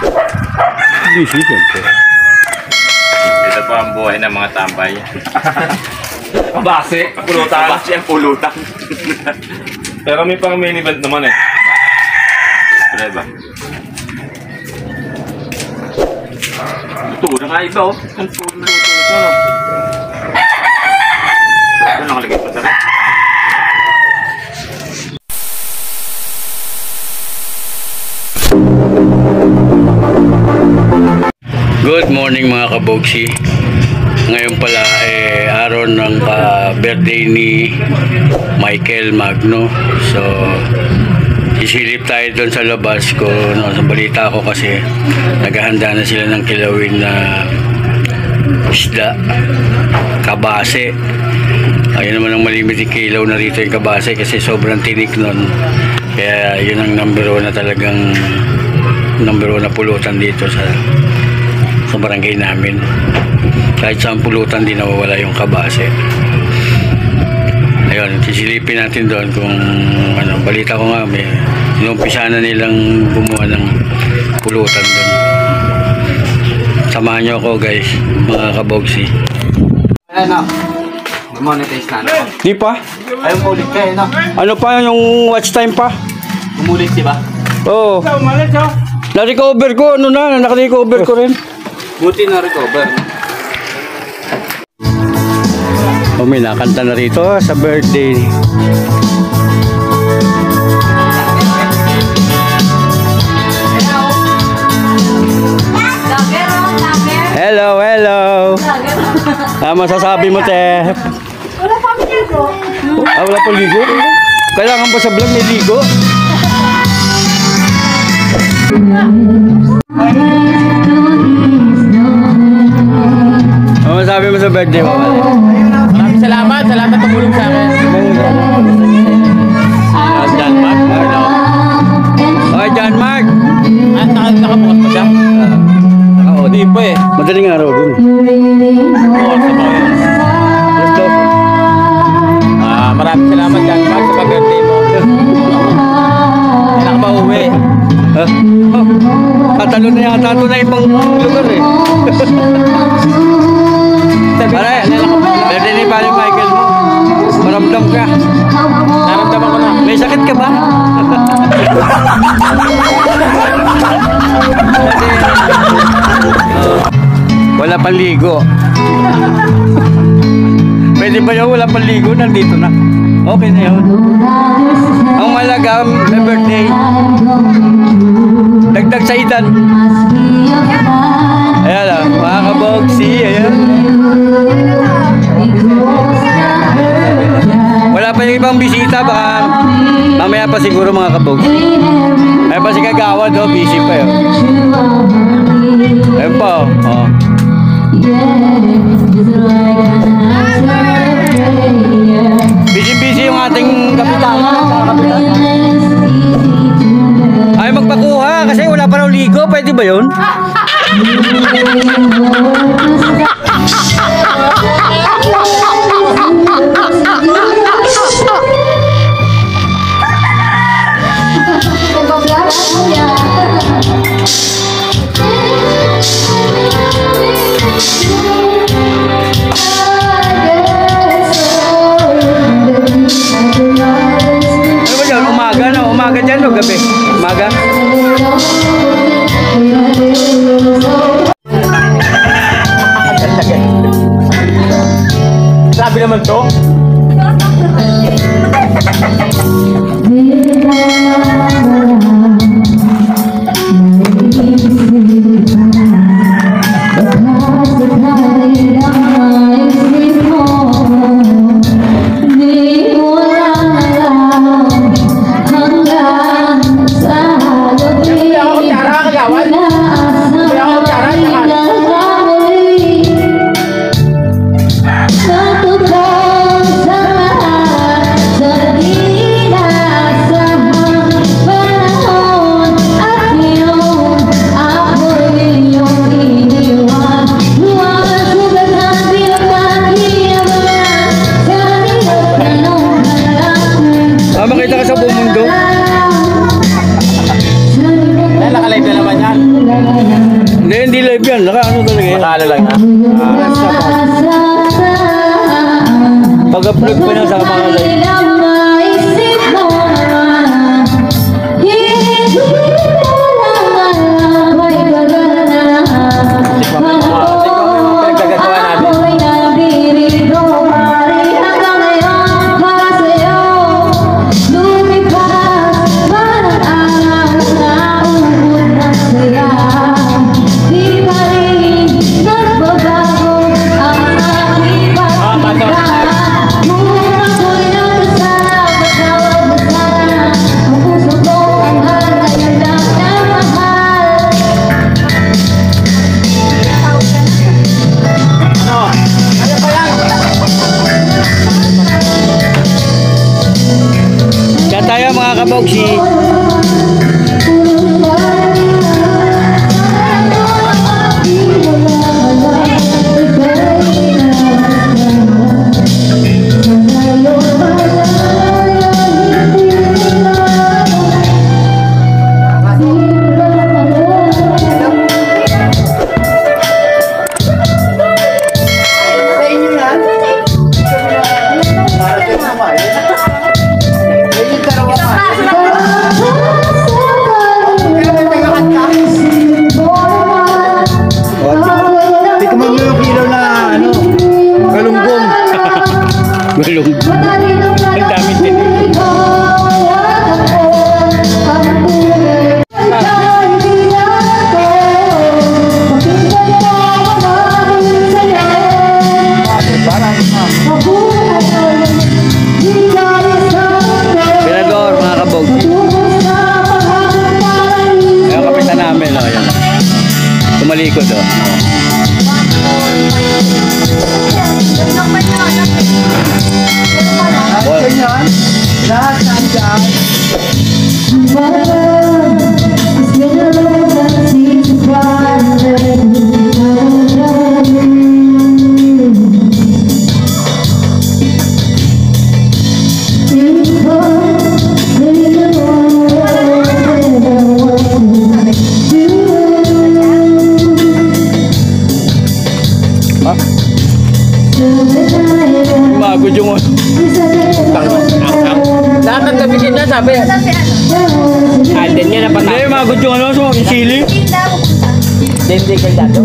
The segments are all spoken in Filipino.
Busy siyempre. Ito po ang buhay ng mga tambay. Kabase, pulutan. Kabase ang pulutan. Pero may pang main event naman eh. Diba? Ito na nga iba oh. Ang pulo ito. Ito nakalagay pa sa rin. Good morning mga kabogsi. Ngayon pala araw ng birthday ni Michael Magno. So isilip tayo doon sa labas ko, sa balita ko kasi naghahanda na sila ng kilawin na isda, kabase. Ayun naman ang malimit kilaw na rito yung kabase kasi sobrang tinik nun. Kaya yun ang number 1 na talagang number 1 na pulutan dito sa barangay namin. Kahit saan pulutan di nawawala yung kabase. Ayun, sisilipin natin doon kung ano, balita ko nga may inumpisa na nilang gumawa ng pulutan doon. Samahan nyo ako guys, mga kabogsi. Ano? Monetize na ano? Di pa? Ayaw mo ulit kayo, no? Ano pa yung watch time pa? Umulit, di ba? Oo. Na-recover ko, ano na, naka-recover ko rin. Buti na recover. Oh, may nakanta na rito sa birthday. Hello, hello. Masasabi mo, te? Wala pa kami ligo. Wala pang ligo? Kailangan ba sa vlog may ligo? Ano masabi mo sa birthday mo? Maraming salamat sa lahat na tumulong sa akin. John Mark? Okay, John Mark. Nakabukas pa siya? Hindi pa eh. Madaling araw dun. Bukas sa bayan. Let's go. Maraming salamat John Mark sa birthday mo. Kailan ka ba uwi? Oh, tatalo na yata ito na ibang lugar eh. Pare, birthday ni Pare Michael mo. Maramdam ka. Naramdaman ko na. May sakit ka ba? Wala pang ligo. Pwede ba yun? Wala pang ligo? Nandito na. Okay na yun. Ang malaga, may birthday. Dagdag sa edad. Ayan lang, mga kabogsi. Ayan. Wala pa yung ibang bisita. Baka mamaya pa siguro mga kabogsi. Ay pa si Kagawad, oh, busy pa yun. Ayun pa, oh. Busy-busy yung ating kapitan. Ay magpakuha kasi wala pa raw ligo. Pwede ba yun? Umaga dyan o gabi? Umaga? Sabi naman to? Makita ka sa buong mundo. Nakalive na naman yan. Hindi live yan. Naka ano talaga yan. Nakala lang ha. Pag-upload ko na sa mga live. Kaya tayo mga kabogsi. Tikman mo yung kilo na ano, galunggong. Gulong. Ang dami din. Pinador mga kabogsi. Yung kapitan namin. Oh, yan. Tumalikod oh. Lahat nandiyan. Magod yung Lahat ng gabihin na sabi. Alden nga na Hindi, patay. magod yung ano, so, yung sili. Dende ka dato.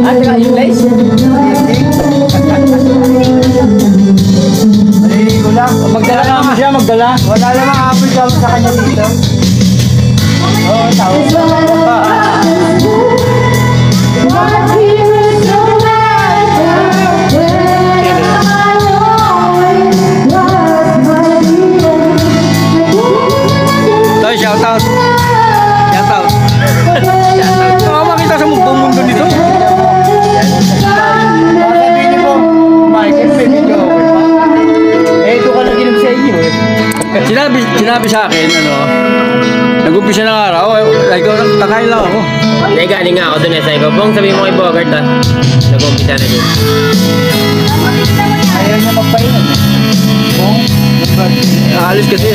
Ah, saka yung lace? Maliligo lang. Magdala naman siya, magdala. Wala namang apoy daw sa kanya dito. Oo, tao. Ito, shout out. Shout out. Oo, makita sa buong mundo nito. Sabihin niyo po, Michael, may video okay pa. Eh, ito ka lang inom sa inyo eh. Sinabi sa akin, ano, nag-umpisa ng araw, like, takain lang ako. Hindi, galing nga ako dun eh. Sabi ko, Bong, sabihin mo kay Bogart ha. Nag-umpisa na din. Ayaw niya magpainom. Oo, Aalis kasi.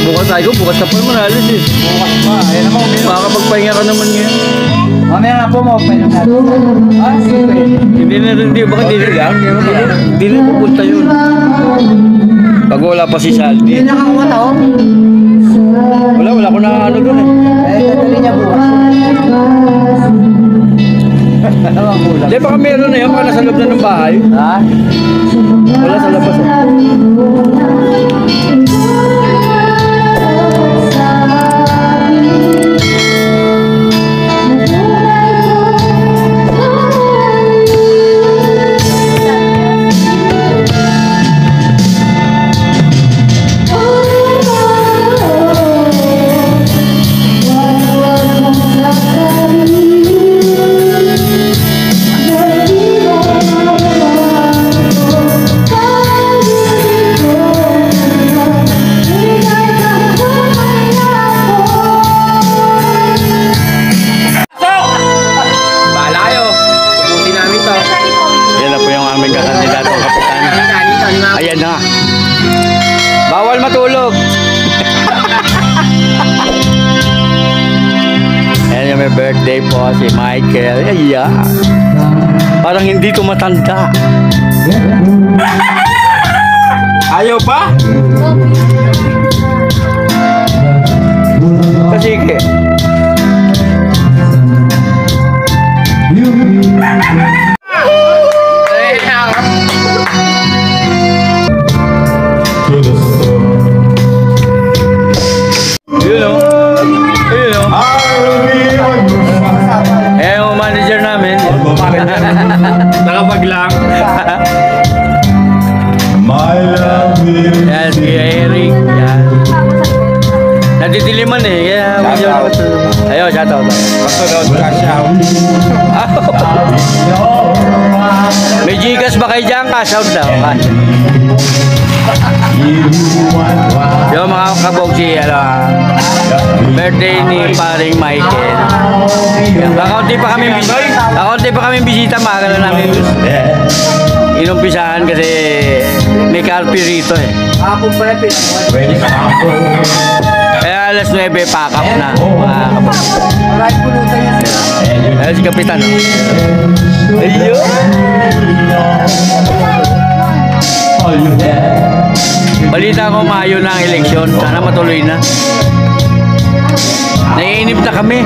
Bukas tayo, bukas ka pa naman aalis eh. bukas pa. Ayaw naman uminom. Makakapagpahinga ka naman ngayon. Mamaya nga po, magpainom natin. Ah, sige. Hindi, baka hindi rin pupunta yun. Pag wala pa si Saldi. Hindi nakakuha tao. Wala ko na ano dun eh. Eh, dadali niya bukas. Ano ang kulang? Hindi, baka meron na yan, baka nasa loob na ng bahay. Ha? Wala sa labas eh. may birthday po si Michael. Ayan. Parang hindi tumatanda. Ayaw pa? Kasi yun o. Yun o. Eh, yung manager namin. Nakapaglang. Yan, si Eric. Yan. Natitiliman eh. Kaya medyo ayun, shoutout. Pasunod ka siya. May Gcash ba kayo dyan? Cash out daw. Yung mga kabogsi, birthday ni paring Michael. Kakaunti pa kami bisita, maaga na namin inumpisahan kasi may karpi rito eh. Hapon pa na Kaya alas 9 pack up na mga kabogsi. Maraming pulutan yan sila. Ayun si Kapitan. Ayun. Balita ko Mayo na ang eleksyon. Sana matuloy na. Naiinip na kami.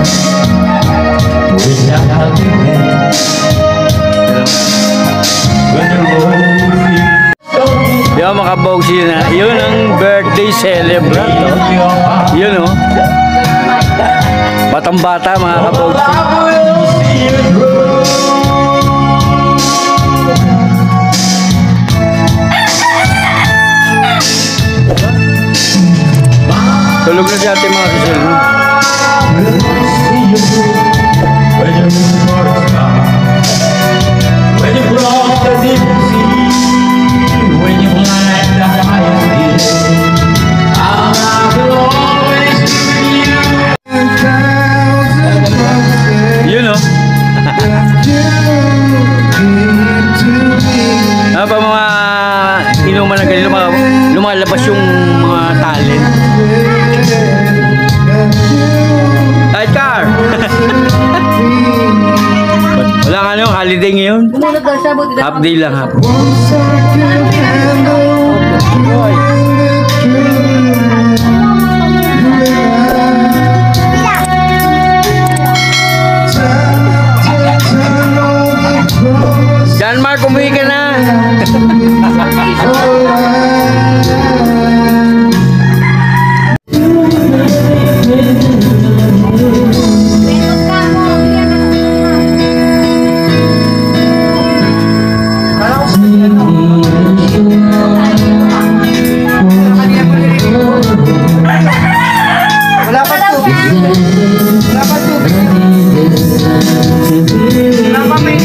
Yung mga kabogsi na, yun ang birthday celebrant. Oh. Yun oh. Batang bata mga kabogsi. Tulog na si ate mga susunod. Yun o. Ano pa mga inuman na ganito, lumalabas yung mga talent. Sidecar! Wala ka ano, holiday ngayon? Bumunod daw siya, buti Half day lang, half. John Mark, umuwi ka na! Wala pa tubig. Wala pa tubig. Wala pa may